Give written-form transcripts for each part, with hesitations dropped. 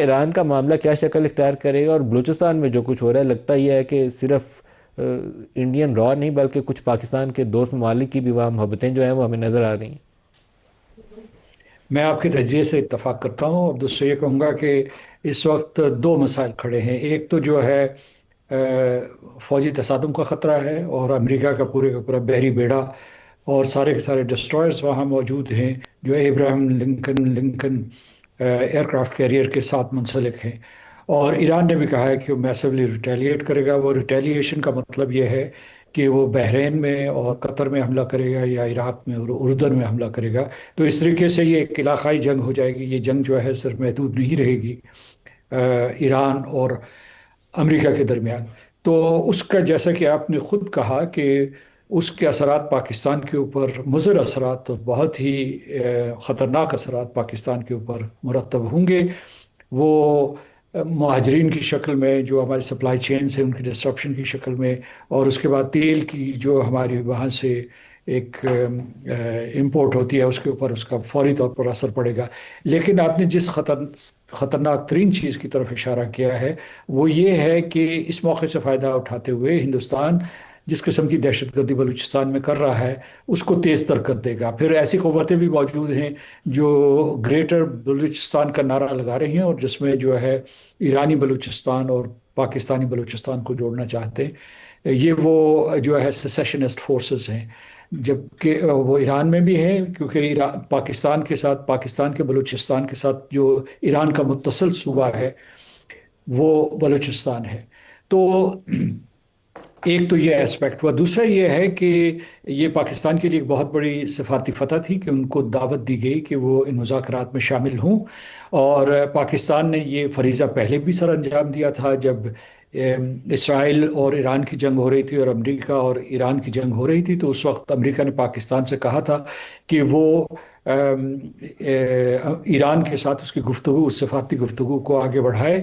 ایران کا معاملہ کیا شکل اختیار کرے گا، اور بلوچستان میں جو کچھ ہو رہا ہے لگتا یہ ہے کہ صرف انڈین را نہیں بلکہ کچھ پاکستان کے دوست ممالک کی بھی وہاں محبتیں جو ہیں وہ ہمیں نظر آ رہی ہیں۔ میں آپ کے تجزیے سے اتفاق کرتا ہوں، اور دوسرے یہ کہوں گا کہ اس وقت دو مسائل کھڑے ہیں۔ ایک تو جو ہے فوجی تصادم کا خطرہ ہے، اور امریکہ کا پورا بحری بیڑا اور سارے کے سارے ڈسٹرائرز وہاں موجود ہیں جو ابراہم لنکن ایئر کرافٹ کیریئر کے ساتھ منسلک ہیں۔ اور ایران نے بھی کہا ہے کہ وہ میسولی ریٹیلیٹ کرے گا۔ وہ ریٹیلیشن کا مطلب یہ ہے کہ وہ بحرین میں اور قطر میں حملہ کرے گا، یا عراق میں اور اردن میں حملہ کرے گا۔ تو اس طریقے سے یہ ایک علاقائی جنگ ہو جائے گی۔ یہ جنگ جو ہے صرف محدود نہیں رہے گی ایران اور امریکہ کے درمیان۔ تو اس کا جیسا کہ آپ نے خود کہا کہ اس کے اثرات پاکستان کے اوپر مضر اثرات اور بہت ہی خطرناک اثرات پاکستان کے اوپر مرتب ہوں گے۔ وہ مہاجرین کی شکل میں، جو ہماری سپلائی چینز ہیں ان کی ڈسرپشن کی شکل میں، اور اس کے بعد تیل کی جو ہماری وہاں سے ایک امپورٹ ہوتی ہے اس کے اوپر اس کا فوری طور پر اثر پڑے گا۔ لیکن آپ نے جس خطرناک ترین چیز کی طرف اشارہ کیا ہے وہ یہ ہے کہ اس موقع سے فائدہ اٹھاتے ہوئے ہندوستان جس قسم کی دہشت گردی بلوچستان میں کر رہا ہے اس کو تیز تر کر دے گا۔ پھر ایسی قوتیں بھی موجود ہیں جو گریٹر بلوچستان کا نعرہ لگا رہی ہیں، اور جس میں جو ہے ایرانی بلوچستان اور پاکستانی بلوچستان کو جوڑنا چاہتے ہیں۔ یہ وہ جو ہے سیسیشنسٹ فورسز ہیں، جبکہ وہ ایران میں بھی ہیں، کیونکہ پاکستان کے ساتھ، پاکستان کے بلوچستان کے ساتھ جو ایران کا متصل صوبہ ہے وہ بلوچستان ہے۔ تو ایک تو یہ اسپیکٹ ہوا۔ دوسرا یہ ہے کہ یہ پاکستان کے لیے ایک بہت بڑی سفارتی فتح تھی کہ ان کو دعوت دی گئی کہ وہ ان مذاکرات میں شامل ہوں، اور پاکستان نے یہ فریضہ پہلے بھی سر انجام دیا تھا جب اسرائیل اور ایران کی جنگ ہو رہی تھی اور امریکہ اور ایران کی جنگ ہو رہی تھی۔ تو اس وقت امریکہ نے پاکستان سے کہا تھا کہ وہ ایران کے ساتھ اس کی گفتگو، اس سفارتی گفتگو کو آگے بڑھائے،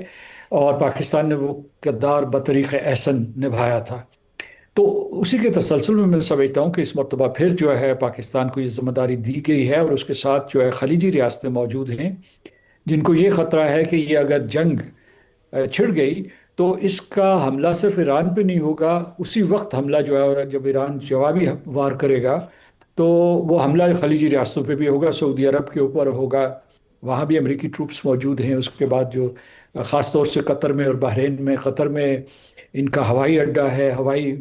اور پاکستان نے وہ کردار بطریق احسن نبھایا تھا۔ تو اسی کے تسلسل میں میں سمجھتا ہوں کہ اس مرتبہ پھر جو ہے پاکستان کو یہ ذمہ داری دی گئی ہے، اور اس کے ساتھ جو ہے خلیجی ریاستیں موجود ہیں جن کو یہ خطرہ ہے کہ یہ اگر جنگ چھڑ گئی تو اس کا حملہ صرف ایران پہ نہیں ہوگا، اسی وقت حملہ جو ہے جب ایران جوابی وار کرے گا تو وہ حملہ خلیجی ریاستوں پہ بھی ہوگا، سعودی عرب کے اوپر ہوگا، وہاں بھی امریکی ٹروپس موجود ہیں۔ اس کے بعد جو خاص طور سے قطر میں اور بحرین میں، قطر میں ان کا ہوائی اڈہ ہے، ہوائی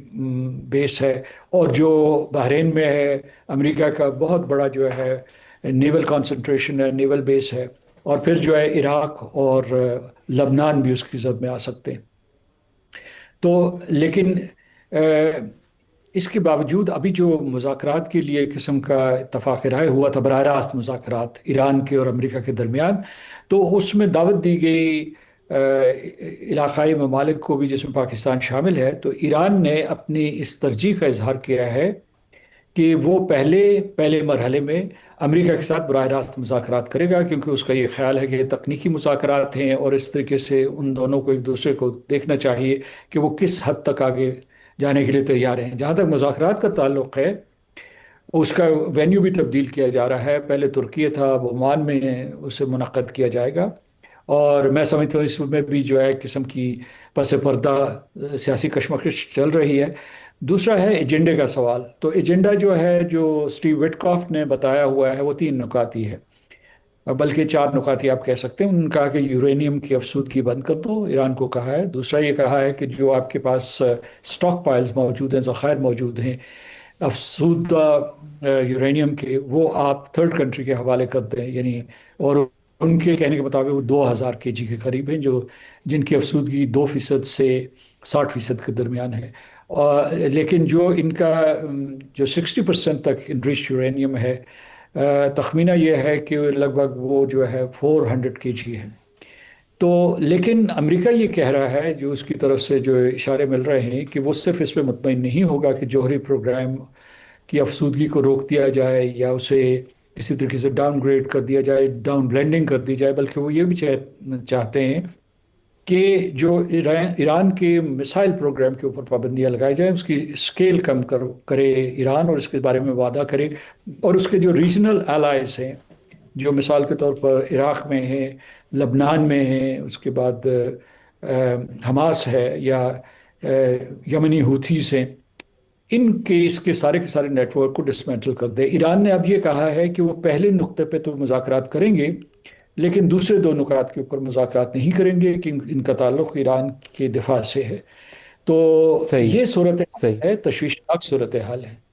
بیس ہے، اور جو بحرین میں ہے امریکہ کا بہت بڑا جو ہے نیول کانسنٹریشن ہے، نیول بیس ہے، اور پھر جو ہے عراق اور لبنان بھی اس کی زد میں آ سکتے ہیں۔ تو لیکن اس کے باوجود ابھی جو مذاکرات کے لیے قسم کا اتفاق رائے ہوا تھا، براہ راست مذاکرات ایران کے اور امریکہ کے درمیان، تو اس میں دعوت دی گئی علاقائی ممالک کو بھی جس میں پاکستان شامل ہے۔ تو ایران نے اپنی اس ترجیح کا اظہار کیا ہے کہ وہ پہلے مرحلے میں امریکہ کے ساتھ براہ راست مذاکرات کرے گا، کیونکہ اس کا یہ خیال ہے کہ یہ تکنیکی مذاکرات ہیں، اور اس طریقے سے ان دونوں کو ایک دوسرے کو دیکھنا چاہیے کہ وہ کس حد تک آگے جانے کے لیے تیار ہیں۔ جہاں تک مذاکرات کا تعلق ہے اس کا وینیو بھی تبدیل کیا جا رہا ہے، پہلے ترکیہ تھا، اب عمان میں اسے منعقد کیا جائے گا، اور میں سمجھتا ہوں اس میں بھی جو ہے قسم کی پس پردہ سیاسی کشمکش چل رہی ہے۔ دوسرا ہے ایجنڈے کا سوال۔ تو ایجنڈا جو ہے جو سٹیو وٹکافٹ نے بتایا ہوا ہے وہ 3 نکاتی ہے، بلکہ 4 نکاتی آپ کہہ سکتے ہیں۔ انہوں نے کہا کہ یورینیم کی افسودگی بند کر دو، ایران کو کہا ہے۔ دوسرا یہ کہا ہے کہ جو آپ کے پاس سٹاک پائلز موجود ہیں، ذخائر موجود ہیں افسودہ یورینیم کے، وہ آپ تھرڈ کنٹری کے حوالے کر دیں، یعنی، اور ان کے کہنے کے مطابق وہ 2000 کے جی کے قریب ہیں جن کی افسودگی 2% سے 60% کے درمیان ہے۔ لیکن جو ان کا جو 60% تک انریچ یورینیم ہے، تخمینہ یہ ہے کہ لگ بھگ وہ جو ہے 400 کے جی ہے۔ تو لیکن امریکہ یہ کہہ رہا ہے، جو اس کی طرف سے جو اشارے مل رہے ہیں، کہ وہ صرف اس پہ مطمئن نہیں ہوگا کہ جوہری پروگرام کی افسودگی کو روک دیا جائے یا اسے کسی طریقے سے ڈاؤن گریڈ کر دیا جائے، ڈاؤن بلینڈنگ کر دی جائے، بلکہ وہ یہ بھی چاہتے ہیں کہ جو ایران کے میسائل پروگرام کے اوپر پابندیاں لگائی جائیں، اس کی اسکیل کم کرے ایران، اور اس کے بارے میں وعدہ کرے، اور اس کے جو ریجنل الائز ہیں جو مثال کے طور پر عراق میں ہیں، لبنان میں ہیں، اس کے بعد حماس ہے، یا یمنی ہوتھیز ہیں، ان کے اس کے سارے نیٹ ورک کو ڈسمینٹل کر دے۔ ایران نے اب یہ کہا ہے کہ وہ پہلے نقطے پہ تو مذاکرات کریں گے، لیکن دوسرے دو نکات کے اوپر مذاکرات نہیں کریں گے، کہ ان کا تعلق ایران کے دفاع سے ہے۔ تو صحیح، یہ صورت صحیح۔ ہے، تشویشناک صورت حال ہے۔